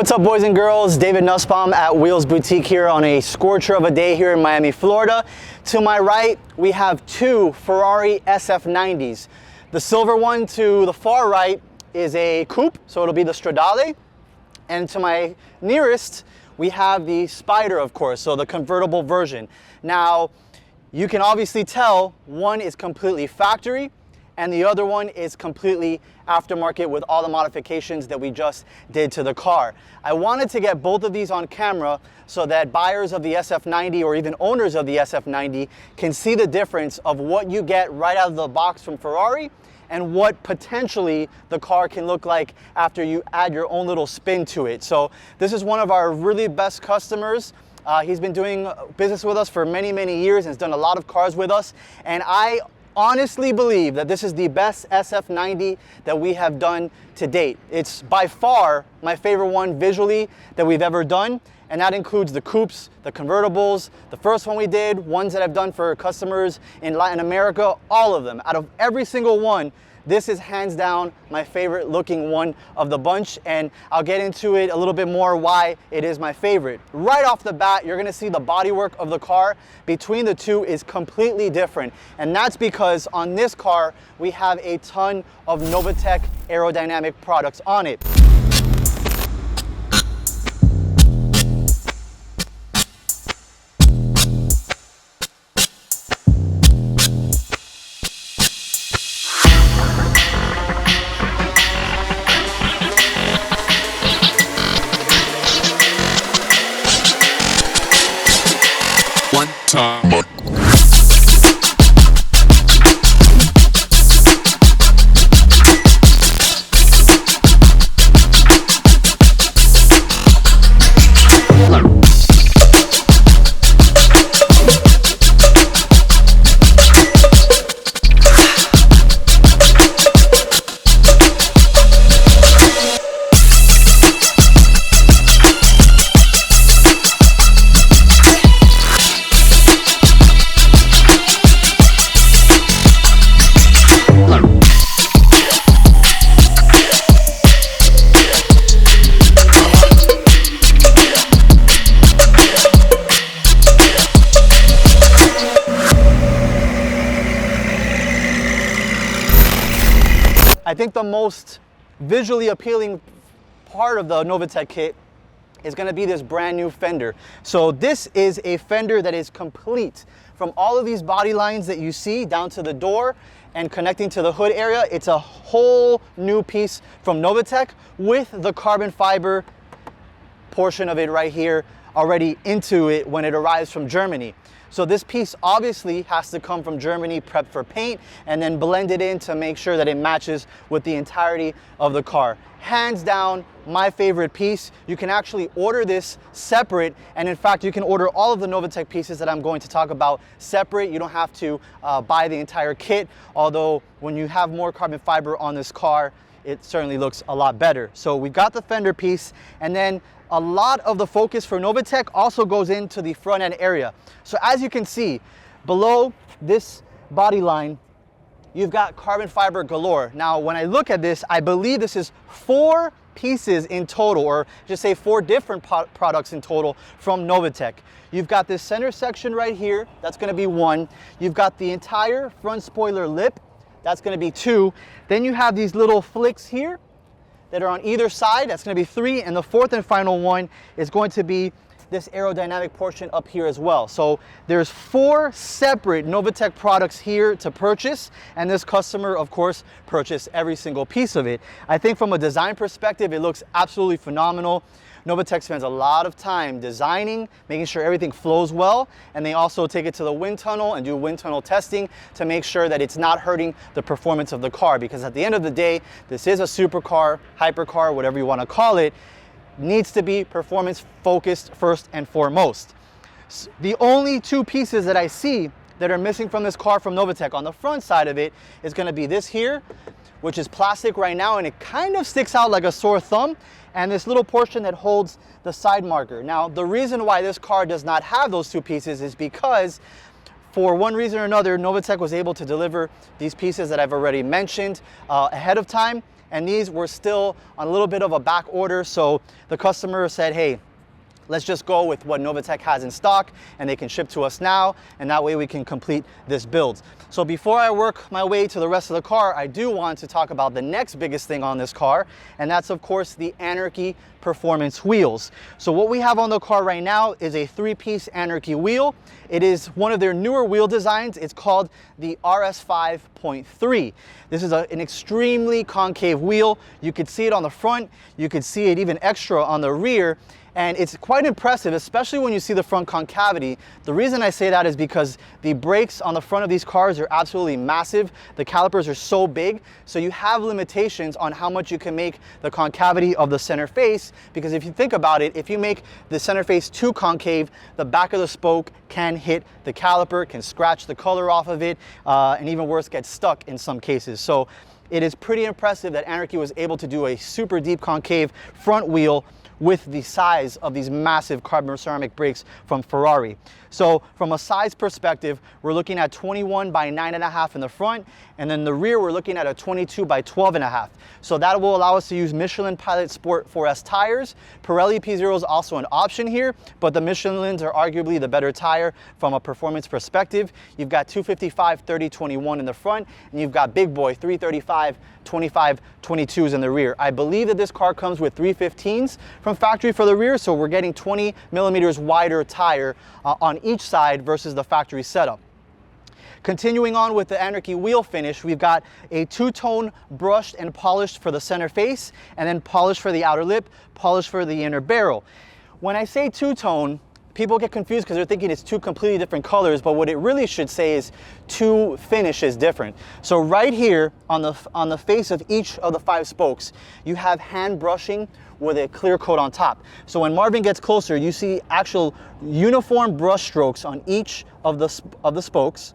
What's up, boys and girls? David Nussbaum at Wheels Boutique here on a scorcher of a day here in Miami, Florida. To my right, we have two Ferrari SF90s. The silver one to the far right is a coupe, so it'll be the Stradale. And to my nearest, we have the Spider, of course, so the convertible version. Now, you can obviously tell one is completely factory and the other one is completely aftermarket with all the modifications that we just did to the car. I wanted to get both of these on camera so that buyers of the SF90 or even owners of the SF90 can see the difference of what you get right out of the box from Ferrari and what potentially the car can look like after you add your own little spin to it. So this is one of our really best customers. He's been doing business with us for many, many years and has done a lot of cars with us. And I honestly believe that this is the best SF90 that we have done to date. It's by far my favorite one visually that we've ever done, and that includes the coupes, the convertibles, the first one we did, ones that I've done for customers in Latin America, all of them. Out of every single one, this is hands down my favorite looking one of the bunch, and I'll get into it a little bit more why it is my favorite. Right off the bat, you're gonna see the bodywork of the car between the two is completely different, and that's because on this car, we have a ton of Novitec aerodynamic products on it. Time. I think the most visually appealing part of the Novitec kit is going to be this brand new fender. So this is a fender that is complete from all of these body lines that you see down to the door and connecting to the hood area. It's a whole new piece from Novitec with the carbon fiber portion of it right here already into it when it arrives from Germany. So this piece obviously has to come from Germany, prepped for paint, and then blended in to make sure that it matches with the entirety of the car. Hands down, my favorite piece. You can actually order this separate, and in fact, you can order all of the Novitec pieces that I'm going to talk about separate. You don't have to buy the entire kit, although when you have more carbon fiber on this car, it certainly looks a lot better. So we got the fender piece, and then a lot of the focus for Novitec also goes into the front end area. So as you can see, below this body line, you've got carbon fiber galore. Now, when I look at this, I believe this is 4 pieces in total, or just say 4 different products in total from Novitec. You've got this center section right here, that's gonna be 1. You've got the entire front spoiler lip, that's gonna be 2. Then you have these little flicks here that are on either side, that's gonna be 3, and the 4th and final one is going to be this aerodynamic portion up here as well. So there's 4 separate Novitec products here to purchase, and this customer, of course, purchased every single piece of it. I think from a design perspective, it looks absolutely phenomenal. Novitec spends a lot of time designing, making sure everything flows well, and they also take it to the wind tunnel and do wind tunnel testing to make sure that it's not hurting the performance of the car, because at the end of the day, this is a supercar, hypercar, whatever you want to call it, needs to be performance focused first and foremost. The only 2 pieces that I see that are missing from this car from Novitec on the front side of it is going to be this here, which is plastic right now, and it kind of sticks out like a sore thumb, and this little portion that holds the side marker. Now, the reason why this car does not have those 2 pieces is because for one reason or another, Novitec was able to deliver these pieces that I've already mentioned ahead of time, and these were still on a little bit of a back order. So the customer said, hey, let's just go with what Novitec has in stock and they can ship to us now, and that way we can complete this build. So before I work my way to the rest of the car, I do want to talk about the next biggest thing on this car, and that's of course the Anarchy Performance wheels. So what we have on the car right now is a 3-piece Anarchy wheel. It is one of their newer wheel designs. It's called the RS5.3. This is an extremely concave wheel. You could see it on the front, you could see it even extra on the rear, and it's quite impressive, especially when you see the front concavity. The reason I say that is because the brakes on the front of these cars are absolutely massive. The calipers are so big, so you have limitations on how much you can make the concavity of the center face, because if you think about it, if you make the center face too concave, the back of the spoke can hit the caliper, can scratch the color off of it, and even worse, get stuck in some cases. So it is pretty impressive that Anarchy was able to do a super deep concave front wheel with the size of these massive carbon ceramic brakes from Ferrari. So from a size perspective, we're looking at 21 by 9.5 in the front, and then the rear we're looking at a 22 by 12.5. So that will allow us to use Michelin Pilot Sport 4S tires. Pirelli P0 is also an option here, but the Michelins are arguably the better tire from a performance perspective. You've got 255 30/21 in the front, and you've got big boy 335 25 22s in the rear. I believe that this car comes with 315s from factory for the rear, so we're getting 20 millimeters wider tire on each side versus the factory setup. Continuing on with the Anarchy wheel finish, we've got a two-tone brushed and polished for the center face, and then polished for the outer lip, polished for the inner barrel. When I say two-tone, people get confused because they're thinking it's two completely different colors, but what it really should say is two finishes different. So right here on the face of each of the 5 spokes, you have hand brushing with a clear coat on top. So when Marvin gets closer, you see actual uniform brush strokes on each of the spokes,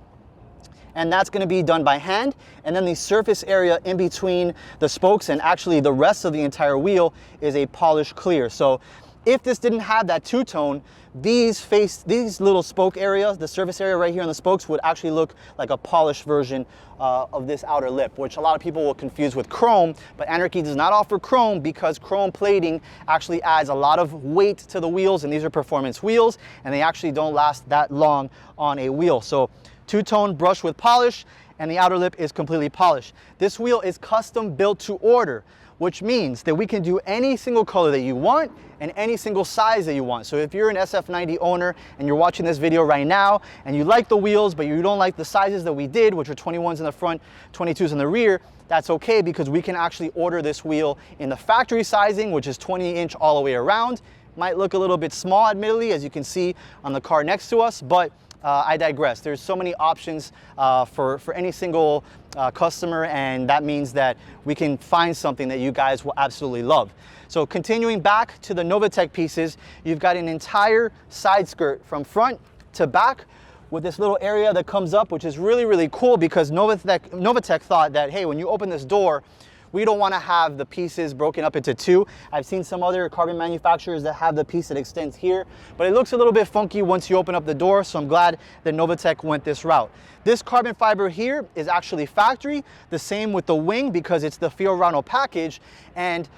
and that's going to be done by hand. And then the surface area in between the spokes and actually the rest of the entire wheel is a polished clear. So if this didn't have that two-tone, these little spoke areas, the surface area right here on the spokes, would actually look like a polished version of this outer lip, which a lot of people will confuse with chrome, but Anarchy does not offer chrome because chrome plating actually adds a lot of weight to the wheels, and these are performance wheels, and they actually don't last that long on a wheel. So two-tone brush with polish, and the outer lip is completely polished. This wheel is custom built to order, which means that we can do any single color that you want and any single size that you want. So if you're an SF90 owner and you're watching this video right now and you like the wheels but you don't like the sizes that we did, which are 21s in the front, 22s in the rear, that's okay, because we can actually order this wheel in the factory sizing, which is 20-inch all the way around. Might look a little bit small, admittedly, as you can see on the car next to us, but I digress. There's so many options for any single customer, and that means that we can find something that you guys will absolutely love. So continuing back to the Novitec pieces, you've got an entire side skirt from front to back with this little area that comes up, which is really, really cool, because Novitec thought that, hey, when you open this door, we don't want to have the pieces broken up into two. I've seen some other carbon manufacturers that have the piece that extends here, but it looks a little bit funky once you open up the door, so I'm glad that Novitec went this route. This carbon fiber here is actually factory, the same with the wing because it's the Fiorano package, and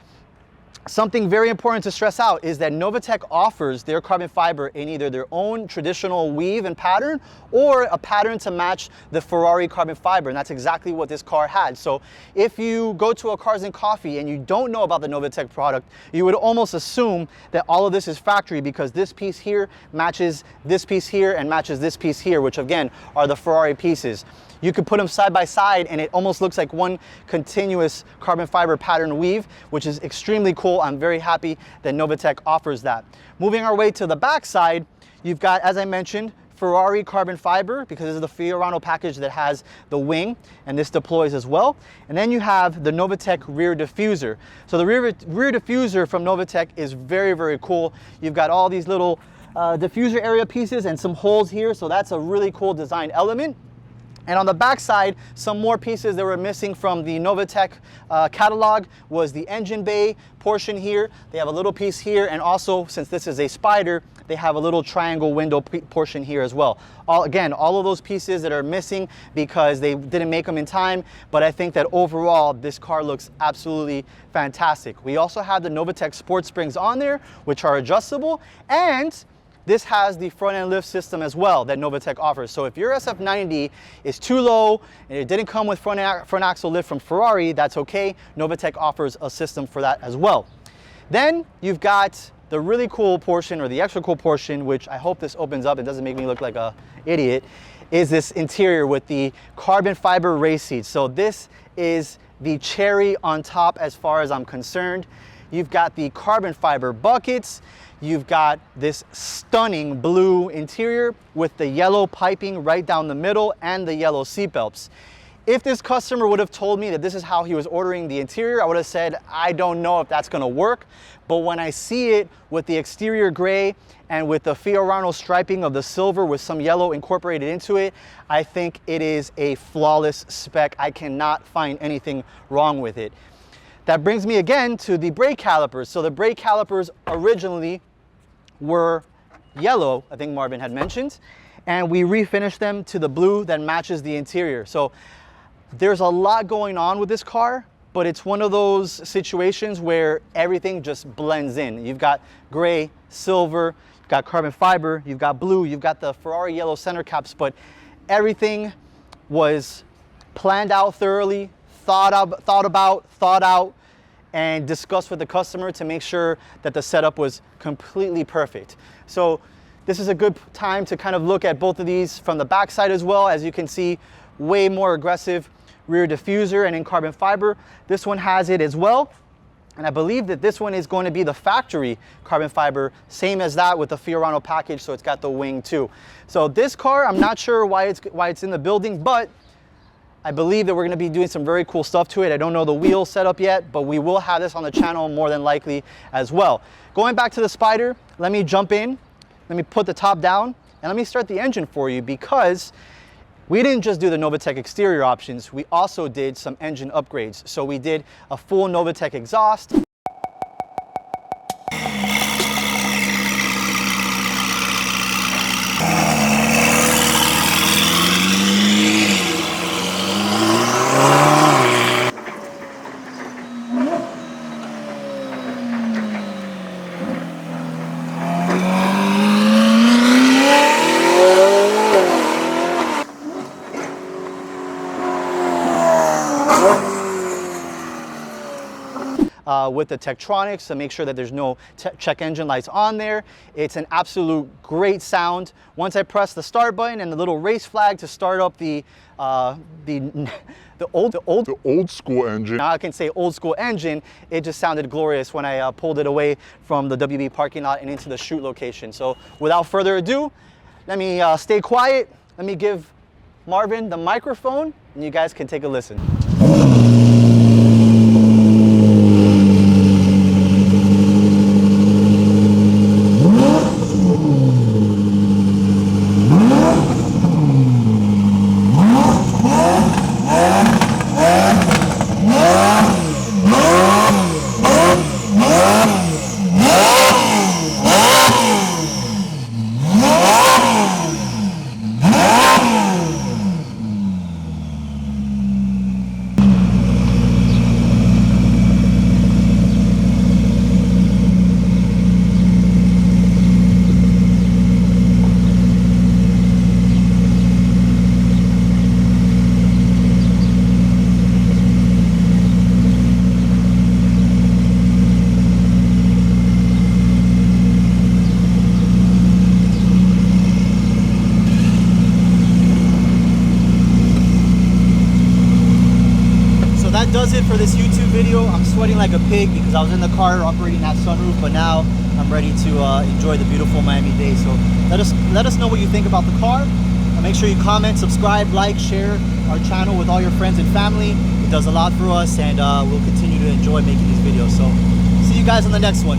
something very important to stress out is that Novitec offers their carbon fiber in either their own traditional weave and pattern or a pattern to match the Ferrari carbon fiber, and that's exactly what this car had. So if you go to a Cars and Coffee and you don't know about the Novitec product, you would almost assume that all of this is factory because this piece here matches this piece here and matches this piece here, which again are the Ferrari pieces. You could put them side by side and it almost looks like one continuous carbon fiber pattern weave, which is extremely cool. I'm very happy that Novitec offers that. Moving our way to the back side, you've got, as I mentioned, Ferrari carbon fiber, because this is the Fiorano package that has the wing, and this deploys as well. And then you have the Novitec rear diffuser. So the rear diffuser from Novitec is very, very cool. You've got all these little diffuser area pieces and some holes here, so that's a really cool design element. And on the back side, some more pieces that were missing from the Novitec catalog was the engine bay portion here. They have a little piece here, and also, since this is a Spider, they have a little triangle window portion here as well. Again, all of those pieces that are missing because they didn't make them in time, but I think that overall, this car looks absolutely fantastic. We also have the Novitec Sport Springs on there, which are adjustable, and this has the front end lift system as well that Novitec offers. So if your SF90 is too low and it didn't come with front axle lift from Ferrari, that's okay. Novitec offers a system for that as well. Then you've got the really cool portion, or the extra cool portion, which I hope this opens up and doesn't make me look like an idiot, is this interior with the carbon fiber race seats. So this is the cherry on top as far as I'm concerned. You've got the carbon fiber buckets. You've got this stunning blue interior with the yellow piping right down the middle and the yellow seat belts. If this customer would have told me that this is how he was ordering the interior, I would have said, I don't know if that's gonna work. But when I see it with the exterior gray and with the Fiorano striping of the silver with some yellow incorporated into it, I think it is a flawless spec. I cannot find anything wrong with it. That brings me again to the brake calipers. So the brake calipers originally were yellow, I think Marvin had mentioned, and we refinished them to the blue that matches the interior. So there's a lot going on with this car, but it's one of those situations where everything just blends in. You've got gray, silver, you've got carbon fiber, you've got blue, you've got the Ferrari yellow center caps, but everything was planned out thoroughly, thought out, and discussed with the customer to make sure that the setup was completely perfect. So this is a good time to kind of look at both of these from the back side as well. As you can see, way more aggressive rear diffuser and in carbon fiber. This one has it as well. And I believe that this one is going to be the factory carbon fiber, same as that with the Fiorano package, so it's got the wing too. So this car, I'm not sure why it's in the building, but I believe that we're going to be doing some very cool stuff to it. I don't know the wheel setup yet, but we will have this on the channel more than likely as well. Going back to the Spider, let me jump in, let me put the top down, and let me start the engine for you, because we didn't just do the Novitec exterior options, we also did some engine upgrades. So we did a full Novitec exhaust. With the Tektronix to make sure that there's no check engine lights on there. It's an absolute great sound. Once I press the start button and the little race flag to start up the old school engine. Now I can say old school engine. It just sounded glorious when I pulled it away from the WB parking lot and into the shoot location. So without further ado, let me stay quiet. Let me give Marvin the microphone and you guys can take a listen. Does it for this YouTube video. I'm sweating like a pig because I was in the car operating that sunroof, but now I'm ready to enjoy the beautiful Miami day. So let us know what you think about the car. Make sure you comment, subscribe, like, share our channel with all your friends and family. It does a lot for us, and we'll continue to enjoy making these videos. So see you guys on the next one.